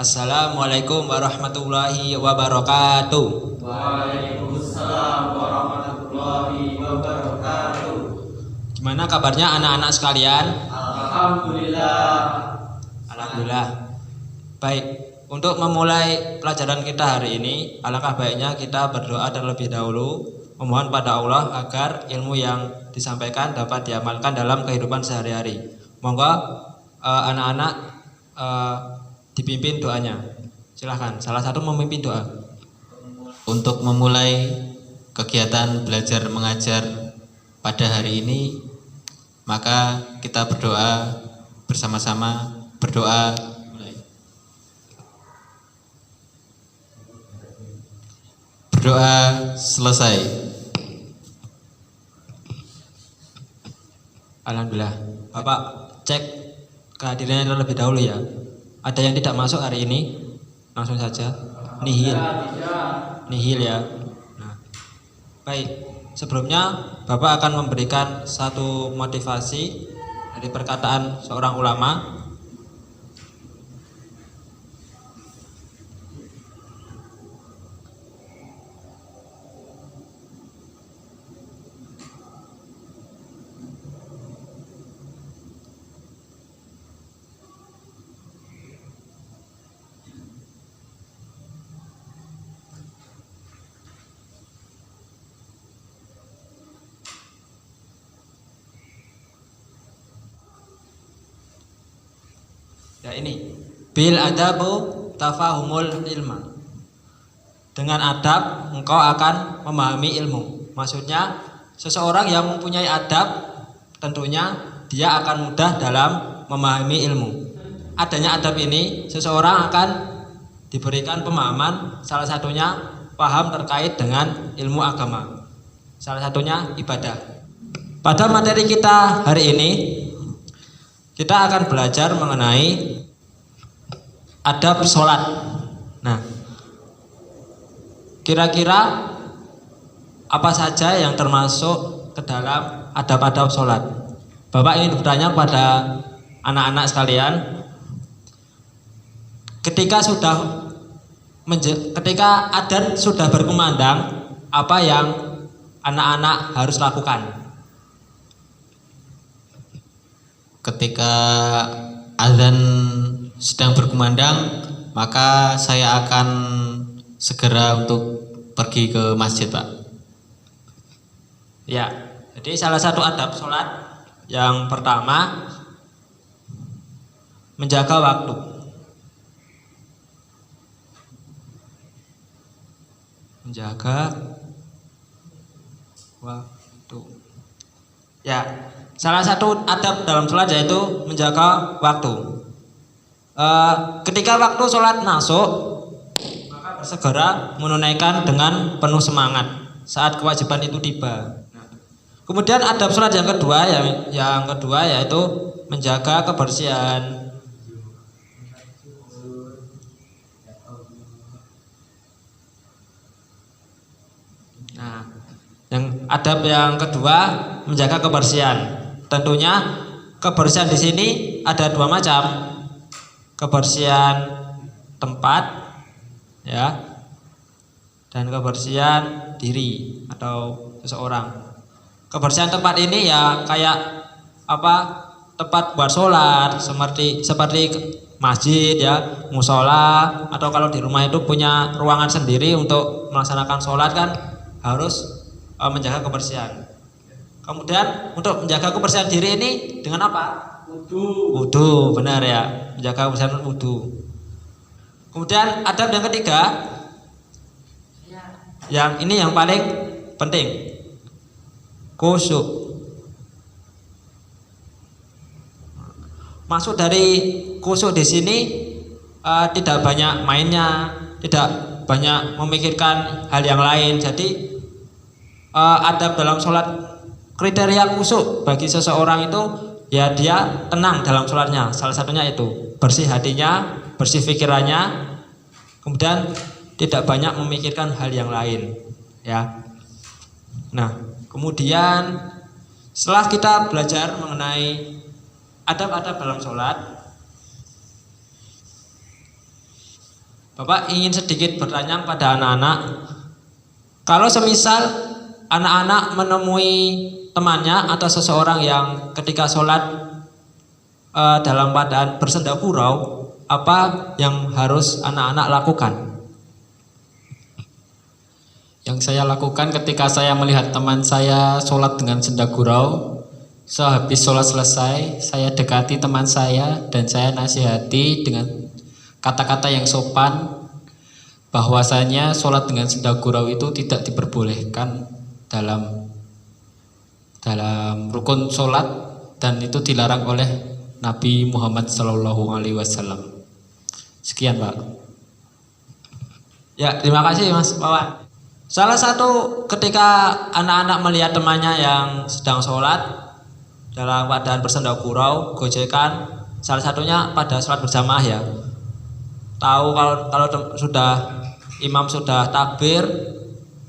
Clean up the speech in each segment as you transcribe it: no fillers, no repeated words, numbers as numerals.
Assalamualaikum warahmatullahi wabarakatuh. Waalaikumsalam warahmatullahi wabarakatuh. Gimana kabarnya anak-anak sekalian? Alhamdulillah. Alhamdulillah. Baik, untuk memulai pelajaran kita hari ini, alangkah baiknya kita berdoa terlebih dahulu, memohon pada Allah agar ilmu yang disampaikan dapat diamalkan dalam kehidupan sehari-hari. Monggo anak-anak dipimpin doanya. Silahkan, salah satu memimpin doa. Untuk memulai kegiatan belajar mengajar pada hari ini, maka kita berdoa bersama-sama. Berdoa mulai. Berdoa selesai. Alhamdulillah. Bapak cek kehadirannya terlebih dahulu ya. Ada yang tidak masuk hari ini? Langsung saja. Nihil. Nihil ya. Nah, baik. Sebelumnya Bapak akan memberikan satu motivasi dari perkataan seorang ulama. Ya ini, bil adabu tafahumul ilma. Dengan adab engkau akan memahami ilmu. Maksudnya seseorang yang mempunyai adab tentunya dia akan mudah dalam memahami ilmu. Adanya adab ini seseorang akan diberikan pemahaman, salah satunya paham terkait dengan ilmu agama. Salah satunya ibadah. Pada materi kita hari ini kita akan belajar mengenai adab sholat. Nah, kira-kira apa saja yang termasuk ke dalam adab-adab sholat? Bapak ingin bertanya pada anak-anak sekalian, ketika adzan sudah berkumandang, apa yang anak-anak harus lakukan? Ketika azan sedang berkumandang, maka saya akan segera untuk pergi ke masjid, Pak. Ya, jadi salah satu adab sholat yang pertama menjaga waktu. Menjaga waktu. Ya, salah satu adab dalam sholat yaitu menjaga waktu. Ketika waktu sholat masuk, maka segera menunaikan dengan penuh semangat saat kewajiban itu tiba. Kemudian adab sholat yang kedua yaitu menjaga kebersihan. Nah, adab yang kedua menjaga kebersihan. Tentunya kebersihan di sini ada dua macam. Kebersihan tempat ya, dan kebersihan diri atau seseorang. Kebersihan tempat ini ya kayak tempat buat sholat, seperti masjid ya, musola, atau kalau di rumah itu punya ruangan sendiri untuk melaksanakan sholat kan harus menjaga kebersihan. Kemudian untuk menjaga kebersihan diri ini dengan apa? Wudu, benar ya, menjaga kebersihan wudu. Kemudian adab yang ketiga, yang ini yang paling penting, khusyuk. Maksud dari khusyuk di sini tidak banyak mainnya, tidak banyak memikirkan hal yang lain. Jadi adab dalam sholat, kriteria khusyuk bagi seseorang itu ya dia tenang dalam sholatnya. Salah satunya itu bersih hatinya, bersih pikirannya, kemudian tidak banyak memikirkan hal yang lain ya. Nah, kemudian setelah kita belajar mengenai adab-adab dalam sholat, Bapak ingin sedikit bertanya pada anak-anak, kalau semisal anak-anak menemui temannya atau seseorang yang ketika sholat dalam keadaan bersenda gurau, apa yang harus anak-anak lakukan? Yang saya lakukan ketika saya melihat teman saya sholat dengan senda gurau, sehabis sholat selesai, saya dekati teman saya dan saya nasihati dengan kata-kata yang sopan, bahwasanya sholat dengan senda gurau itu tidak diperbolehkan dalam rukun sholat, dan itu dilarang oleh Nabi Muhammad SAW. Sekian, Pak. Ya, terima kasih Mas Wawan. Salah satu ketika anak-anak melihat temannya yang sedang sholat dalam keadaan bersenda gurau, gojekan, salah satunya pada sholat berjamaah ya. Tahu kalau sudah imam sudah takbir,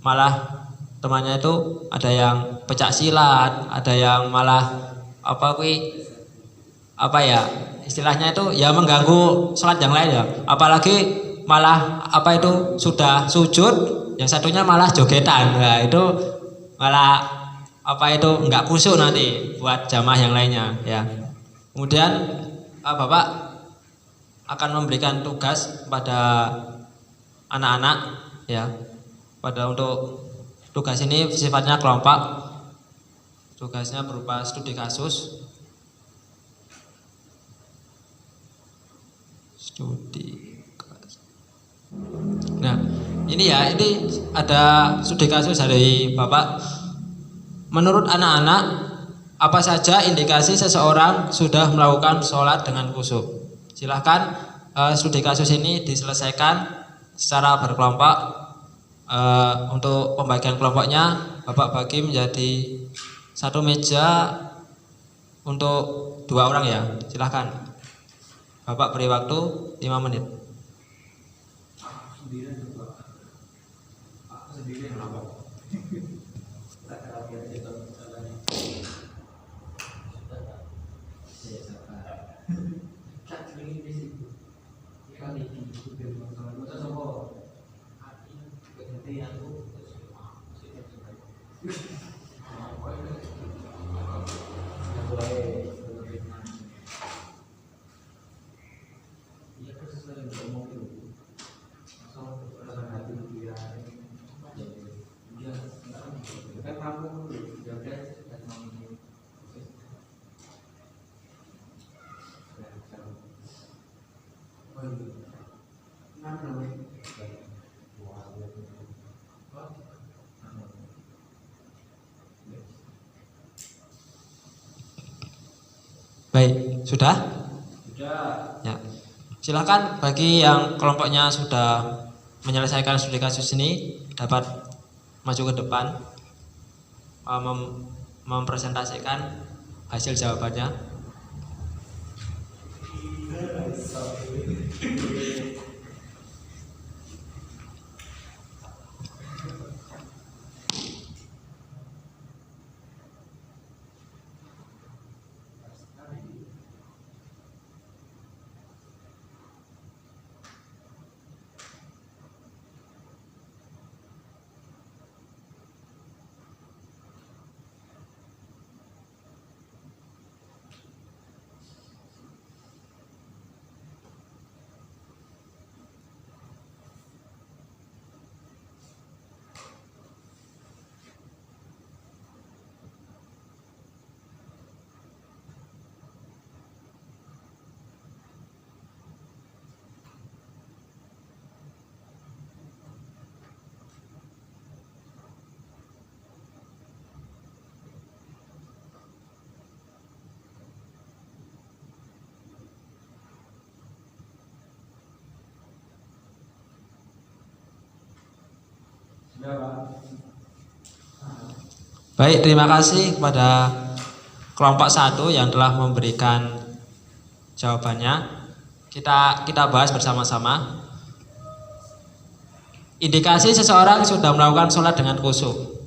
malah temannya itu ada yang pecah silat, ada yang malah istilahnya itu ya mengganggu sholat yang lain ya. Apalagi malah sudah sujud, yang satunya malah jogetan. Nah, itu malah nggak khusyuk nanti buat jamaah yang lainnya ya. Kemudian Bapak akan memberikan tugas pada anak-anak ya. Untuk tugas ini sifatnya kelompok. Tugasnya berupa studi kasus. Nah, ini ada studi kasus dari Bapak. Menurut anak-anak, apa saja indikasi seseorang sudah melakukan sholat dengan khusyuk? Silahkan studi kasus ini diselesaikan secara berkelompok. Untuk pembagian kelompoknya, Bapak bagi menjadi satu meja untuk 2 orang ya. Silahkan Bapak beri waktu 5 menit. Baik, sudah? Sudah. Ya. Silakan bagi yang kelompoknya sudah menyelesaikan studi kasus ini dapat maju ke depan mempresentasikan hasil jawabannya. Baik, terima kasih kepada kelompok 1 yang telah memberikan jawabannya. Kita bahas bersama-sama. Indikasi seseorang sudah melakukan sholat dengan khusyuk.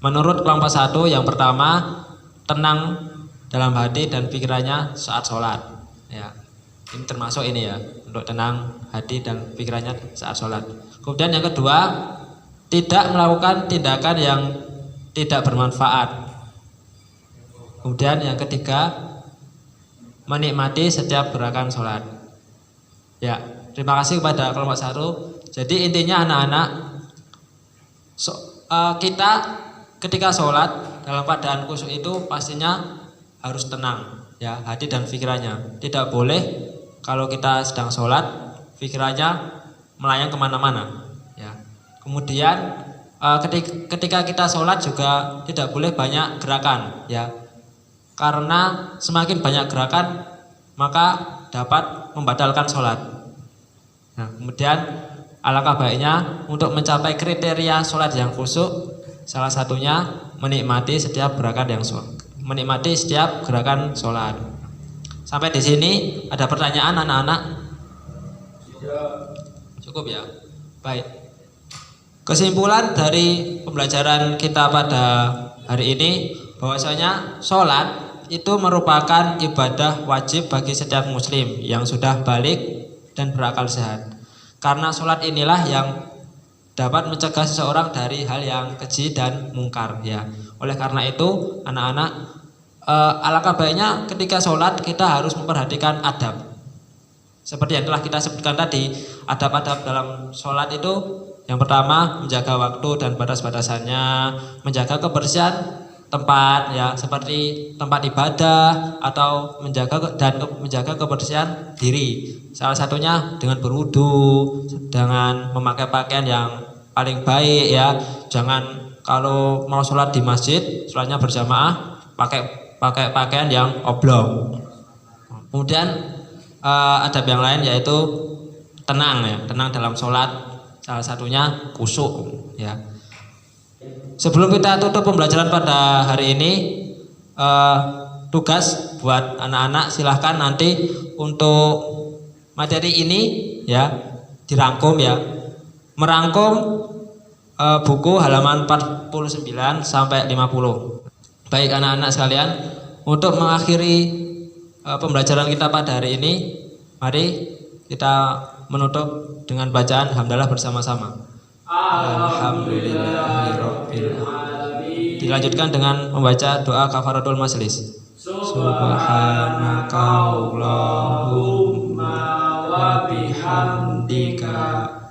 Menurut kelompok 1, yang pertama, tenang dalam hati dan pikirannya saat sholat. Ya. Ini termasuk ini ya, untuk tenang hati dan pikirannya saat sholat. Kemudian yang kedua, tidak melakukan tindakan yang tidak bermanfaat. Kemudian yang ketiga, menikmati setiap gerakan sholat. Ya, terima kasih kepada kelompok 1. Jadi intinya anak-anak, kita ketika sholat dalam keadaan khusyuk itu pastinya harus tenang, ya, hati dan pikirannya. Tidak boleh kalau kita sedang sholat pikirannya melayang kemana-mana. Ya. Kemudian ketika kita sholat juga tidak boleh banyak gerakan, ya. Karena semakin banyak gerakan maka dapat membatalkan sholat. Nah, kemudian alangkah baiknya untuk mencapai kriteria sholat yang khusyuk, salah satunya menikmati setiap gerakan sholat. Sampai di sini ada pertanyaan anak-anak? Cukup ya. Baik. Kesimpulan dari pembelajaran kita pada hari ini bahwasanya sholat itu merupakan ibadah wajib bagi setiap muslim yang sudah balik dan berakal sehat. Karena sholat inilah yang dapat mencegah seseorang dari hal yang keji dan mungkar, ya. Oleh karena itu anak-anak, alangkah baiknya ketika sholat kita harus memperhatikan adab. Seperti yang telah kita sebutkan tadi, adab-adab dalam sholat itu yang pertama menjaga waktu dan batas-batasannya, menjaga kebersihan tempat, ya, seperti tempat ibadah, atau menjaga kebersihan diri. Salah satunya dengan berwudu, dengan memakai pakaian yang paling baik, ya. Jangan kalau mau sholat di masjid, sholatnya berjamaah pakai pakaian yang oblong. Kemudian adab yang lain yaitu tenang, ya, tenang dalam sholat. Salah satunya khusyuk, ya. Sebelum kita tutup pembelajaran pada hari ini, tugas buat anak-anak silahkan nanti untuk materi ini, ya, dirangkum, ya, merangkum buku halaman 49 sampai 50. Baik anak-anak sekalian, untuk mengakhiri pembelajaran kita pada hari ini, mari kita menutup dengan bacaan hamdalah bersama-sama. Alhamdulillahirabbil alamin. Dilanjutkan dengan membaca doa kafaratul majlis. Subhanaka Allahumma wa bihamdika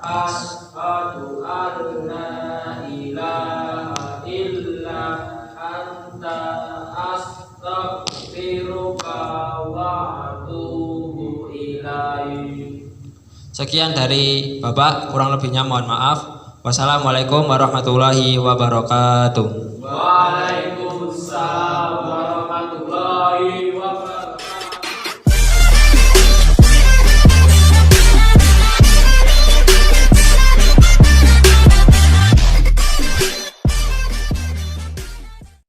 asyhadu an la ilaha illa anta astaghfiruka wa atubu ilaik. Sekian dari Bapak, kurang lebihnya mohon maaf. Wassalamualaikum warahmatullahi wabarakatuh. Waalaikumsalam.